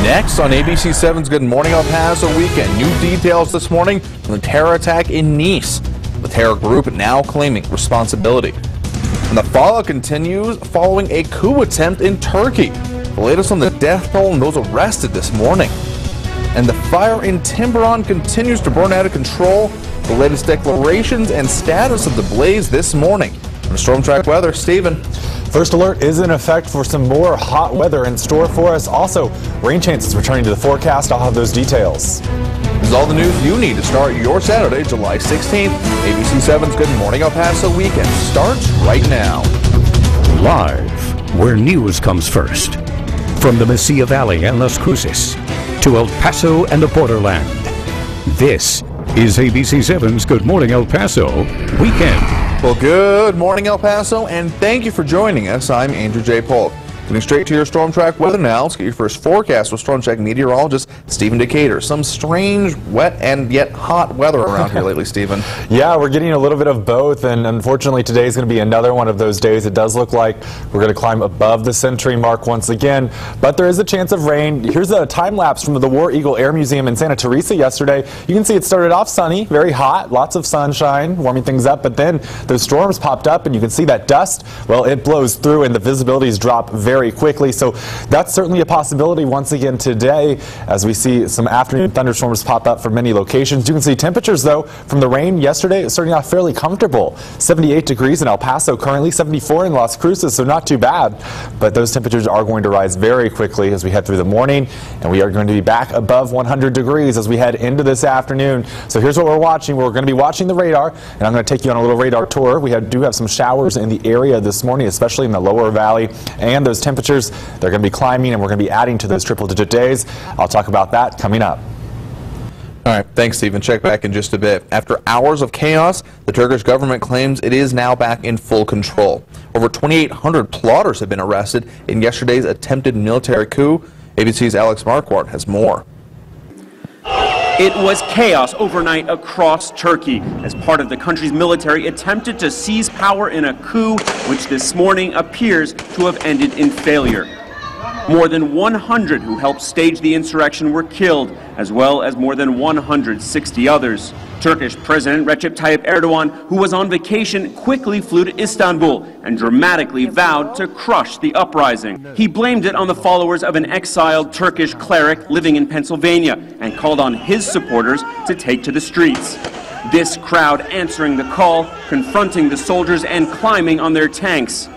Next on ABC7's Good Morning El Paso Weekend, new details this morning from the terror attack in Nice. The terror group now claiming responsibility. And the fallout continues following a coup attempt in Turkey. The latest on the death toll and those arrested this morning. And the fire in Tiburon continues to burn out of control. The latest declarations and status of the blaze this morning. On Storm Track Weather, Stephen. First alert is in effect for some more hot weather in store for us. Also, rain chances returning to the forecast. I'll have those details. This is all the news you need to start your Saturday, July 16th. ABC7's Good Morning El Paso Weekend starts right now. Live, where news comes first. From the Mesilla Valley and Las Cruces to El Paso and the borderland. This is ABC7's Good Morning El Paso Weekend. Well, good morning, El Paso, and thank you for joining us. I'm Andrew J. Polk. Getting straight to your Storm Track weather now. Let's get your first forecast with Storm Track meteorologist Stephen Decatur. Some strange, wet, and yet hot weather around here lately, Stephen. Yeah, we're getting a little bit of both, and unfortunately today is going to be another one of those days. It does look like we're going to climb above the century mark once again, but there is a chance of rain. Here's a time lapse from the War Eagle Air Museum in Santa Teresa yesterday. You can see it started off sunny, very hot, lots of sunshine, warming things up, but then those storms popped up, and you can see that dust. Well, it blows through, and the visibilities drop very quickly, so that's certainly a possibility once again today as we see some afternoon thunderstorms pop up for many locations. You can see temperatures though from the rain yesterday starting off fairly comfortable. 78 degrees in El Paso currently, 74 in Las Cruces, so not too bad, but those temperatures are going to rise very quickly as we head through the morning, and we are going to be back above 100 degrees as we head into this afternoon. So here's what we're watching. We're going to be watching the radar, and I'm going to take you on a little radar tour. We do have some showers in the area this morning, especially in the lower valley, and those temperatures, they're going to be climbing, and we're going to be adding to those triple-digit days. I'll talk about that coming up. All right, thanks, Stephen. Check back in just a bit. After hours of chaos, the Turkish government claims it is now back in full control. Over 2,800 plotters have been arrested in yesterday's attempted military coup. ABC's Alex Marquardt has more. It was chaos overnight across Turkey as part of the country's military attempted to seize power in a coup, which this morning appears to have ended in failure. More than 100 who helped stage the insurrection were killed, as well as more than 160 others. Turkish President Recep Tayyip Erdogan, who was on vacation, quickly flew to Istanbul and dramatically vowed to crush the uprising. He blamed it on the followers of an exiled Turkish cleric living in Pennsylvania and called on his supporters to take to the streets. This crowd answering the call, confronting the soldiers and climbing on their tanks.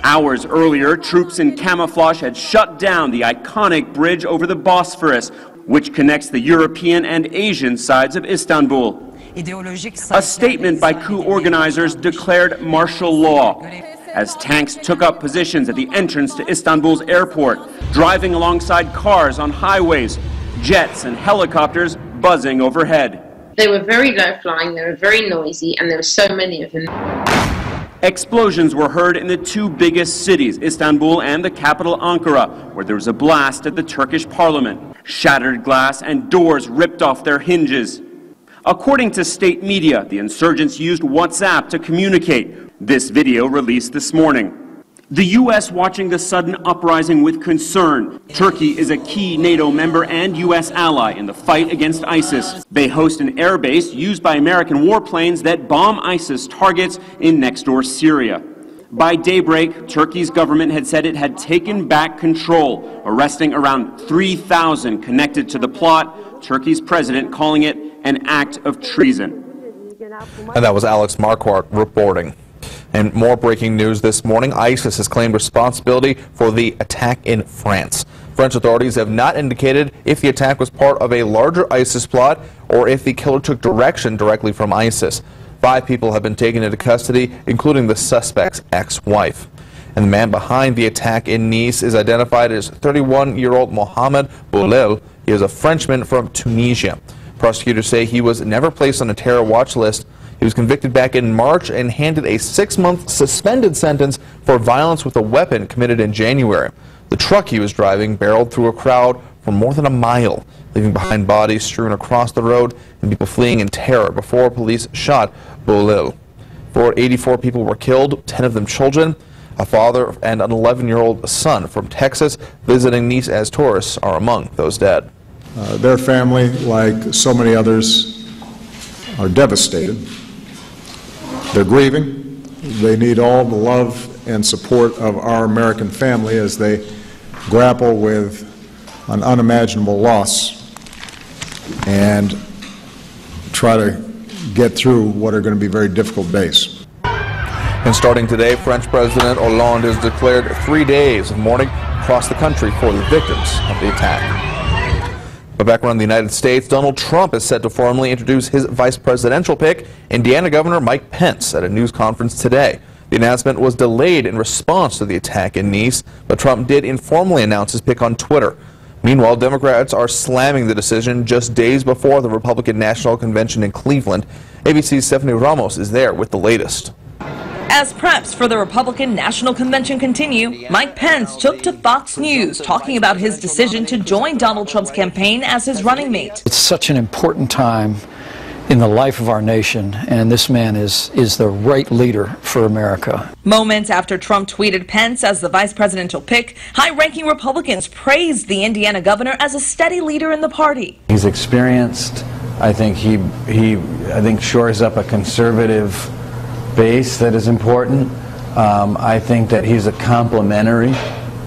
Hours earlier, troops in camouflage had shut down the iconic bridge over the Bosphorus, which connects the European and Asian sides of Istanbul. A statement by coup organizers declared martial law as tanks took up positions at the entrance to Istanbul's airport, driving alongside cars on highways, jets and helicopters buzzing overhead. They were very low flying, they were very noisy, and there were so many of them. Explosions were heard in the two biggest cities, Istanbul and the capital Ankara, where there was a blast at the Turkish parliament. Shattered glass and doors ripped off their hinges. According to state media, the insurgents used WhatsApp to communicate. This video released this morning. The U.S. watching the sudden uprising with concern. Turkey is a key NATO member and U.S. ally in the fight against ISIS. They host an air base used by American warplanes that bomb ISIS targets in next-door Syria. By daybreak, Turkey's government had said it had taken back control, arresting around 3,000 connected to the plot, Turkey's president calling it an act of treason. And that was Alex Marquardt reporting. And more breaking news this morning. ISIS has claimed responsibility for the attack in France. French authorities have not indicated if the attack was part of a larger ISIS plot or if the killer took direction directly from ISIS. 5 people have been taken into custody, including the suspect's ex-wife. And the man behind the attack in Nice is identified as 31-year-old Mohamed Boulel. He is a Frenchman from Tunisia. Prosecutors say he was never placed on a terror watch list. He was convicted back in March and handed a 6-month suspended sentence for violence with a weapon committed in January. The truck he was driving barreled through a crowd for more than a mile, leaving behind bodies strewn across the road and people fleeing in terror before police shot Boulel. 84 people were killed, 10 of them children. A father and an 11-year-old son from Texas visiting Nice as tourists are among those dead. Their family, like so many others, are devastated. They're grieving. They need all the love and support of our American family as they grapple with an unimaginable loss and try to get through what are going to be very difficult days. And starting today, French President Hollande has declared 3 days of mourning across the country for the victims of the attack. But back around the United States, Donald Trump is set to formally introduce his vice presidential pick, Indiana Governor Mike Pence, at a news conference today. The announcement was delayed in response to the attack in Nice, but Trump did informally announce his pick on Twitter. Meanwhile, Democrats are slamming the decision just days before the Republican National Convention in Cleveland. ABC's Stephanie Ramos is there with the latest. As preps for the Republican National Convention continue, Mike Pence took to Fox News talking about his decision to join Donald Trump's campaign as his running mate. It's such an important time in the life of our nation, and this man is the right leader for America. Moments after Trump tweeted Pence as the vice presidential pick, high-ranking Republicans praised the Indiana governor as a steady leader in the party. He's experienced. I think he shores up a conservative base that is important. I think that he's a complementary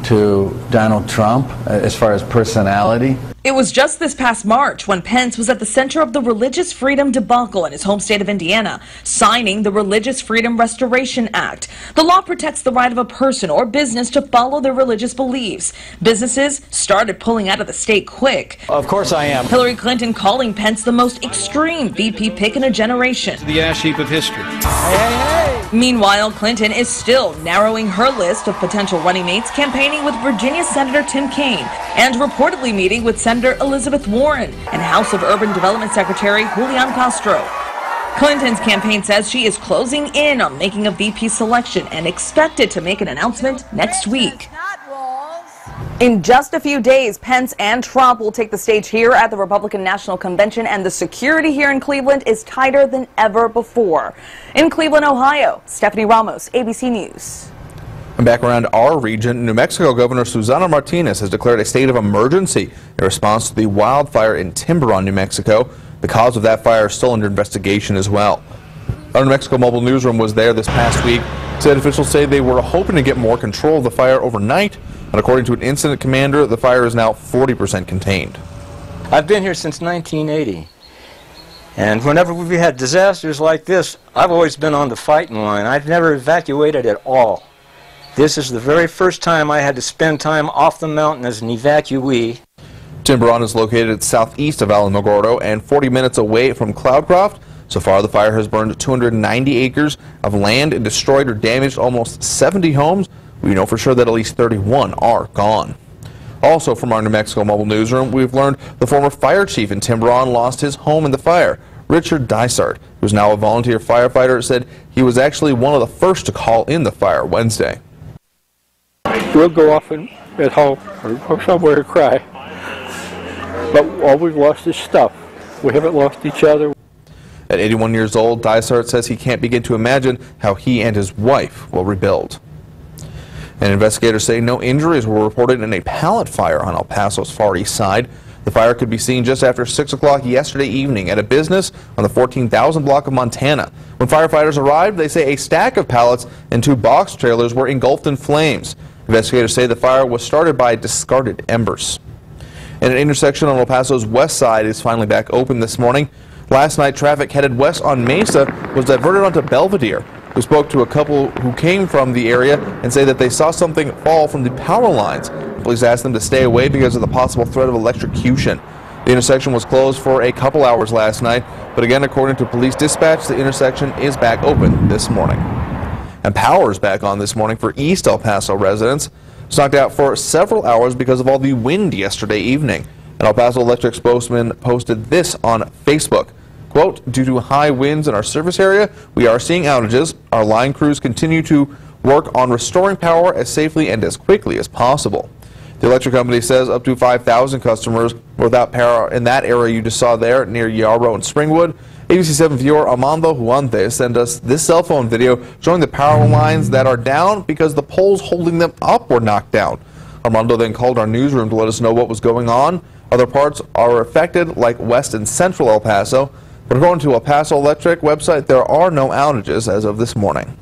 to Donald Trump as far as personality. It was just this past March when Pence was at the center of the religious freedom debacle in his home state of Indiana, signing the Religious Freedom Restoration Act. The law protects the right of a person or business to follow their religious beliefs. Businesses started pulling out of the state quick. Of course I am. Hillary Clinton calling Pence the most extreme VP pick in a generation. The ash heap of history. Meanwhile, Clinton is still narrowing her list of potential running mates, campaigning with Virginia Senator Tim Kaine and reportedly meeting with Senator Elizabeth Warren and House of Urban Development Secretary Julian Castro. Clinton's campaign says she is closing in on making a VP selection and expected to make an announcement next week. In just a few days, Pence and Trump will take the stage here at the Republican National Convention, and the security here in Cleveland is tighter than ever before. In Cleveland, Ohio, Stephanie Ramos, ABC News. And back around our region, New Mexico Governor Susana Martinez has declared a state of emergency in response to the wildfire in Tiburon, New Mexico. The cause of that fire is still under investigation as well. Our New Mexico Mobile Newsroom was there this past week. State officials say they were hoping to get more control of the fire overnight, and according to an incident commander, the fire is now 40% contained. I've been here since 1980, and whenever we've had disasters like this, I've always been on the fighting line. I've never evacuated at all. This is the very first time I had to spend time off the mountain as an evacuee. Tiburon is located southeast of Alamogordo and 40 minutes away from Cloudcroft. So far, the fire has burned 290 acres of land and destroyed or damaged almost 70 homes. We know for sure that at least 31 are gone. Also from our New Mexico Mobile Newsroom, we've learned the former fire chief in Tiburon lost his home in the fire. Richard Dysart, who's now a volunteer firefighter, said he was actually one of the first to call in the fire Wednesday. We'll go off at home or somewhere to cry. But all we've lost is stuff. We haven't lost each other. At 81 years old, Dysart says he can't begin to imagine how he and his wife will rebuild. And investigators say no injuries were reported in a pallet fire on El Paso's far east side. The fire could be seen just after 6 o'clock yesterday evening at a business on the 14,000 block of Montana. When firefighters arrived, they say a stack of pallets and 2 box trailers were engulfed in flames. Investigators say the fire was started by discarded embers. And an intersection on El Paso's west side is finally back open this morning. Last night, traffic headed west on Mesa was diverted onto Belvedere. We spoke to a couple who came from the area and say that they saw something fall from the power lines. Police asked them to stay away because of the possible threat of electrocution. The intersection was closed for a couple hours last night, but again, according to police dispatch, the intersection is back open this morning. And power is back on this morning for East El Paso residents. It's knocked out for several hours because of all the wind yesterday evening. An El Paso Electric spokesman posted this on Facebook. Quote, due to high winds in our service area, we are seeing outages. Our line crews continue to work on restoring power as safely and as quickly as possible. The electric company says up to 5,000 customers were without power in that area you just saw there near Yarrow and Springwood. ABC7 viewer Armando Juante sent us this cell phone video showing the power lines that are down because the poles holding them up were knocked down. Armando then called our newsroom to let us know what was going on. Other parts are affected, like west and central El Paso, but according to a Paso Electric website, there are no outages as of this morning.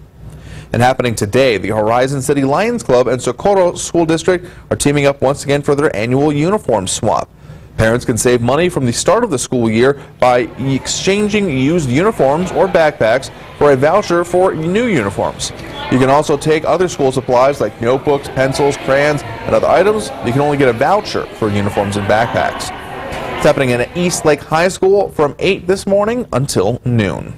And happening today, the Horizon City Lions Club and Socorro School District are teaming up once again for their annual uniform swap. Parents can save money from the start of the school year by exchanging used uniforms or backpacks for a voucher for new uniforms. You can also take other school supplies like notebooks, pencils, crayons, and other items. You can only get a voucher for uniforms and backpacks. It's happening at East Lake High School from 8 this morning until noon.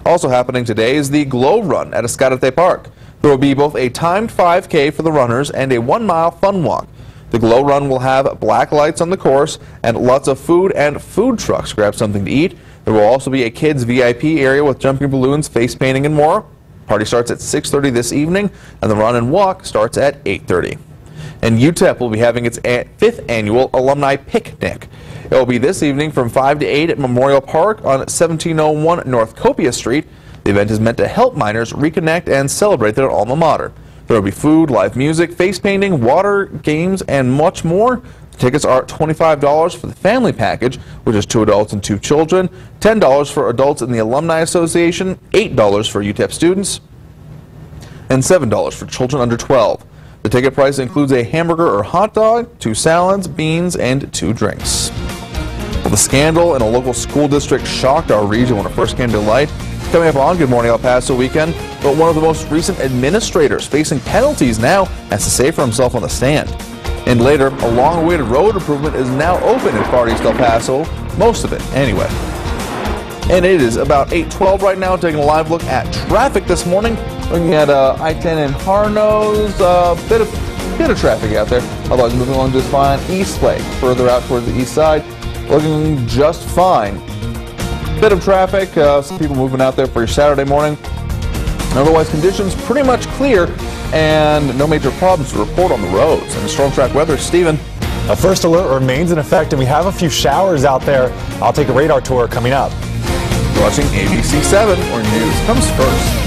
Also happening today is the Glow Run at Escalante Park. There will be both a timed 5K for the runners and a 1-mile fun walk. The Glow Run will have black lights on the course and lots of food and food trucks. Grab something to eat. There will also be a kids VIP area with jumping balloons, face painting, and more. Party starts at 6:30 this evening, and the run and walk starts at 8:30. And UTEP will be having its 5th annual alumni picnic. It will be this evening from 5 to 8 at Memorial Park on 1701 North Copia Street. The event is meant to help minors reconnect and celebrate their alma mater. There will be food, live music, face painting, water, games, and much more. Tickets are $25 for the family package, which is 2 adults and 2 children, $10 for adults in the Alumni Association, $8 for UTEP students, and $7 for children under 12. The ticket price includes a hamburger or hot dog, 2 salads, beans, and 2 drinks. Well, the scandal in a local school district shocked our region when it first came to light. Coming up on Good Morning El Paso weekend, but one of the most recent administrators facing penalties now has to say for himself on the stand. And later, a long-awaited road improvement is now open in Far East El Paso, most of it anyway. And it is about 8:12 right now, taking a live look at traffic this morning. Looking at I-10 and Harnose, bit of traffic out there. Otherwise, moving along just fine. East Lake, further out towards the east side, looking just fine. Bit of traffic, some people moving out there for your Saturday morning. Otherwise, conditions pretty much clear and no major problems to report on the roads. And the storm track weather, Steven. A first alert remains in effect, and we have a few showers out there. I'll take a radar tour coming up. You're watching ABC7, where news comes first.